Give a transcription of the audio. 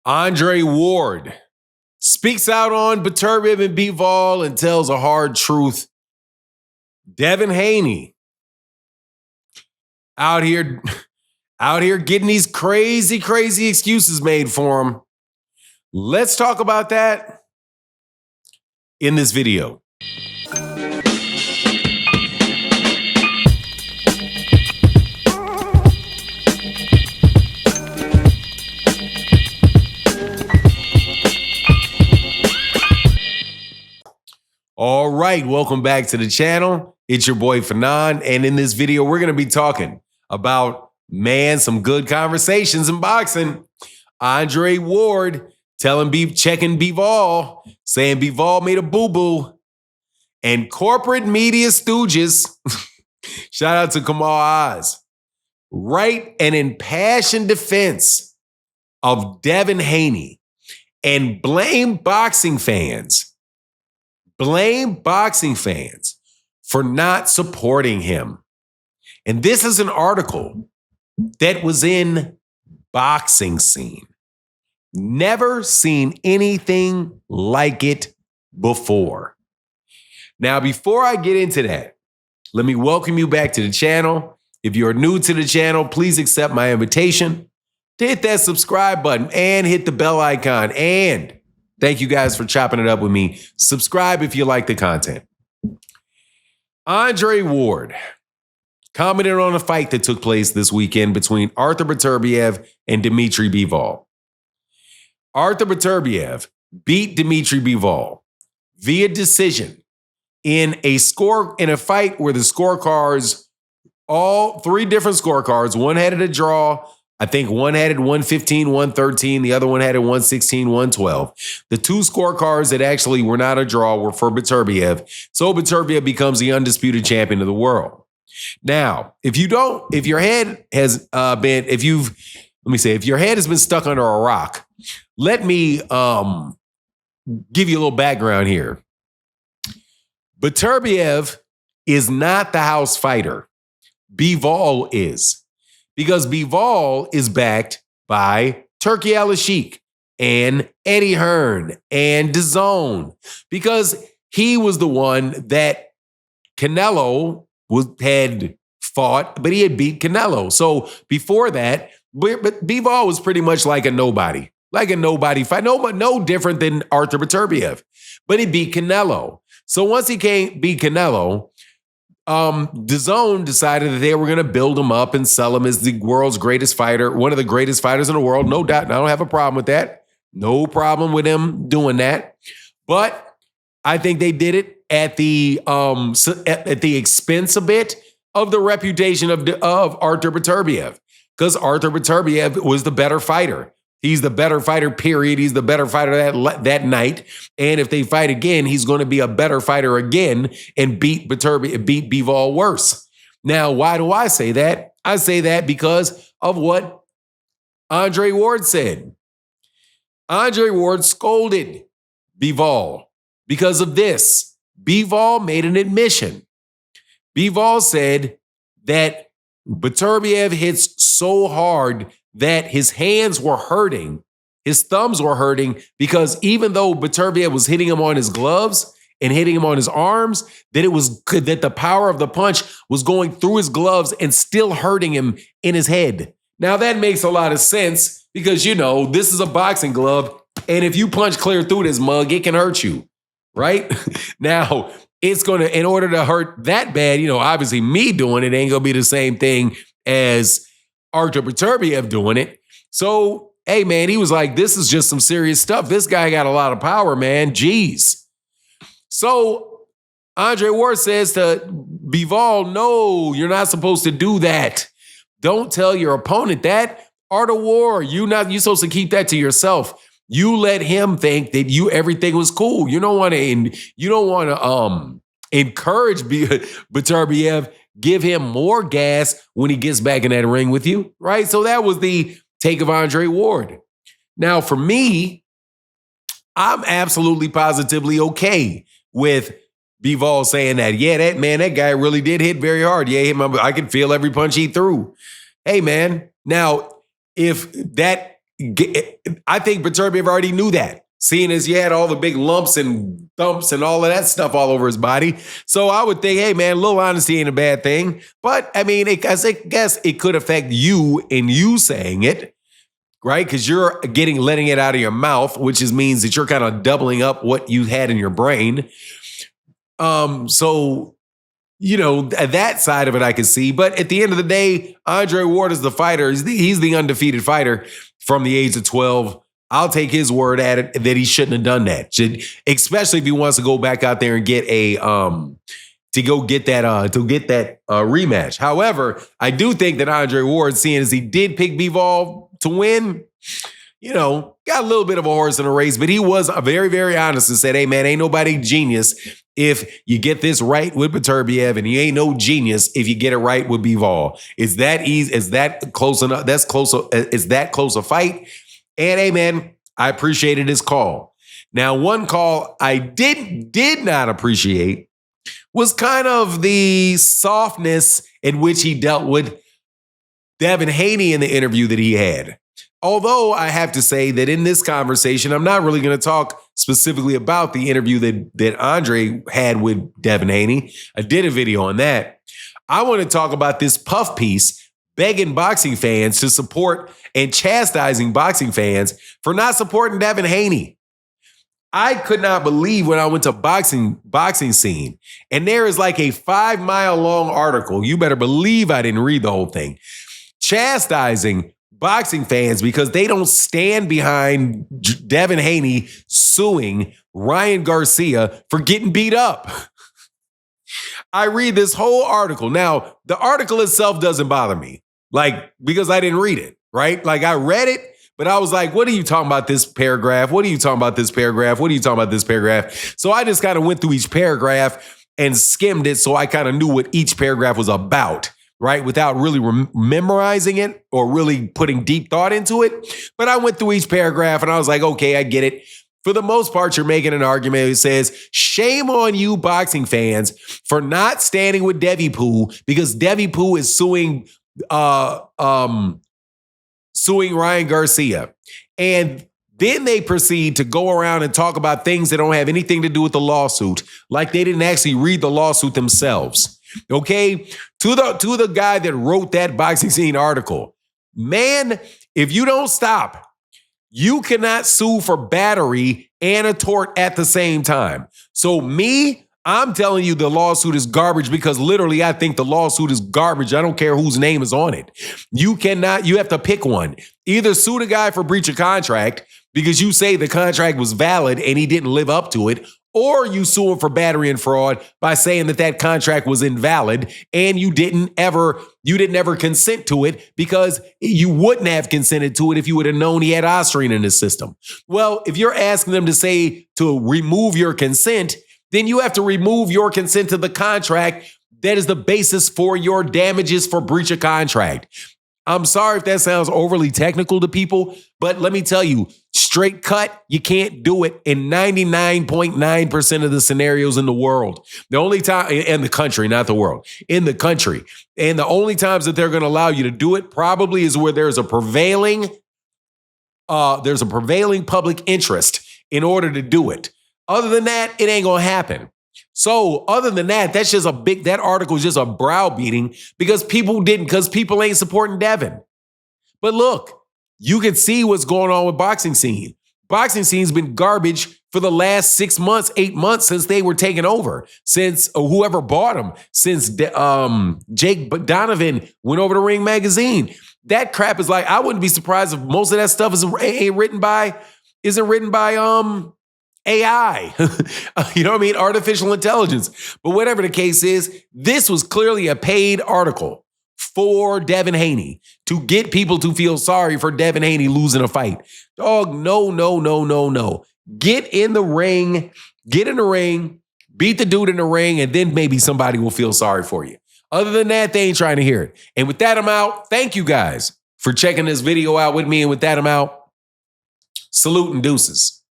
Andre Ward speaks out on Beterbiev and Bivol and tells a hard truth. Devin Haney out here getting these crazy excuses made for him. Let's talk about that in this video. All right, welcome back to the channel. It's your boy Fanon, and in this video, we're going to be talking about, some good conversations in boxing. Andre Ward checking Bivol, saying Bivol made a boo-boo, and corporate media stooges, shout out to Kamal Oz, write an impassioned defense of Devin Haney and blame boxing fans for not supporting him. And this is an article that was in Boxing Scene. Never seen anything like it before. Now, before I get into that, let me welcome you back to the channel. If you're new to the channel, please accept my invitation to hit that subscribe button and hit the bell icon. And thank you guys for chopping it up with me. Subscribe if you like the content. Andre Ward commented on a fight that took place this weekend between Artur Beterbiev and Dmirty Bivol. Artur Beterbiev beat Dmirty Bivol via decision in a fight where the scorecards, all three different scorecards, one had it a draw. I think one had it 115, 113. The other one had it 116, 112. The two scorecards that actually were not a draw were for Beterbiev. So Beterbiev becomes the undisputed champion of the world. Now, if your head has if your head has been stuck under a rock, let me give you a little background here. Beterbiev is not the house fighter. Bivol is. Because Bivol is backed by Turki Al-Sheikh and Eddie Hearn and DAZN, because he was the one that Canelo had fought, but he had beat Canelo. So before that, but Bivol was pretty much like a nobody fight, no different than Artur Beterbiev, but he beat Canelo. So once he beat Canelo, DAZN decided that they were going to build him up and sell him as the world's greatest fighter, one of the greatest fighters in the world. No doubt. I don't have a problem with that. No problem with him doing that. But I think they did it at the expense a bit of the reputation of Artur Beterbiev, because Artur Beterbiev was the better fighter. He's the better fighter, period. He's the better fighter that night. And if they fight again, he's going to be a better fighter again and beat Bivol worse. Now, why do I say that? I say that because of what Andre Ward said. Andre Ward scolded Bivol because of this. Bivol made an admission. Bivol said that Beterbiev hits so hard that his hands were hurting, his thumbs were hurting, because even though Beterbiev was hitting him on his gloves and hitting him on his arms, that the power of the punch was going through his gloves and still hurting him in his head. Now that makes a lot of sense because, this is a boxing glove, and if you punch clear through this mug, it can hurt you, right? Now, it's going to, in order to hurt that bad, obviously me doing it ain't going to be the same thing as Artur Beterbiev doing it. So, hey, man, he was like, this is just some serious stuff. This guy got a lot of power, man. Jeez. So Andre Ward says to Bivol, no, you're not supposed to do that. Don't tell your opponent that. Art of war, you're supposed to keep that to yourself. You let him think that everything was cool. You don't want to encourage Beterbiev. Give him more gas when he gets back in that ring with you, right? So that was the take of Andre Ward. Now, for me, I'm absolutely positively okay with Bivol saying that. Yeah, that guy really did hit very hard. Yeah, I could feel every punch he threw. Hey, man. Now, if that I think Beterbiev already knew that, seeing as he had all the big lumps and thumps and all of that stuff all over his body. So I would think, hey, man, a little honesty ain't a bad thing. But, I mean, I guess it could affect you in you saying it, right? Because you're letting it out of your mouth, which means that you're kind of doubling up what you had in your brain. So, you know, that side of it I can see. But at the end of the day, Andre Ward is the fighter. He's the undefeated fighter from the age of 12. I'll take his word at it that he shouldn't have done that. Especially if he wants to go back out there and get a rematch. However, I do think that Andre Ward, seeing as he did pick Bivol to win, you know, got a little bit of a horse in the race, but he was very, very honest and said, hey, man, ain't nobody genius if you get this right with Beterbiev, and you ain't no genius if you get it right with Bivol. Is that easy? Is that close enough? That's close. Is that close a fight? And hey, man, I appreciated his call. Now, one call I did not appreciate was kind of the softness in which he dealt with Devin Haney in the interview that he had. Although I have to say that in this conversation, I'm not really going to talk specifically about the interview that Andre had with Devin Haney. I did a video on that. I want to talk about this puff piece begging boxing fans to support and chastising boxing fans for not supporting Devin Haney. I could not believe when I went to boxing scene, and there is like a 5-mile long article. You better believe I didn't read the whole thing. Chastising boxing fans because they don't stand behind Devin Haney suing Ryan Garcia for getting beat up. I read this whole article. Now, the article itself doesn't bother me, because I didn't read it, right? I read it, but I was like, what are you talking about this paragraph? What are you talking about this paragraph? What are you talking about this paragraph? So I just kind of went through each paragraph and skimmed it so I kind of knew what each paragraph was about, right? Without really memorizing it or really putting deep thought into it. But I went through each paragraph and I was like, okay, I get it. For the most part, you're making an argument that says, shame on you boxing fans for not standing with Devin because Devin is suing Ryan Garcia. And then they proceed to go around and talk about things that don't have anything to do with the lawsuit, like they didn't actually read the lawsuit themselves. Okay? To the guy that wrote that boxing scene article, man, if you don't stop, you cannot sue for battery and a tort at the same time. So I'm telling you the lawsuit is garbage because literally I think the lawsuit is garbage. I don't care whose name is on it. You have to pick one. Either sue the guy for breach of contract because you say the contract was valid and he didn't live up to it, or you sue him for battery and fraud by saying that contract was invalid and you didn't ever consent to it because you wouldn't have consented to it if you would have known he had Osterine in his system. Well, if you're asking them to remove your consent, then you have to remove your consent to the contract that is the basis for your damages for breach of contract. I'm sorry if that sounds overly technical to people, but let me tell you, straight cut, you can't do it in 99.9% of the scenarios in the world. The only time, in the country, not the world, in the country. And the only times that they're going to allow you to do it probably is where there's a prevailing public interest in order to do it. Other than that, it ain't going to happen. So other than that, that article is just a browbeating because people ain't supporting Devin. But look, you can see what's going on with boxing scene. Boxing scene's been garbage for the last 6 months, 8 months since they were taken over, since whoever bought them, since Jake Donovan went over to Ring Magazine. That crap is I wouldn't be surprised if most of that stuff isn't written by AI, you know what I mean? Artificial intelligence. But whatever the case is, this was clearly a paid article for Devin Haney to get people to feel sorry for Devin Haney losing a fight. Dog, no. Get in the ring, beat the dude in the ring, and then maybe somebody will feel sorry for you. Other than that, they ain't trying to hear it. And with that, I'm out. Thank you guys for checking this video out with me. And with that, I'm out. Salute and deuces.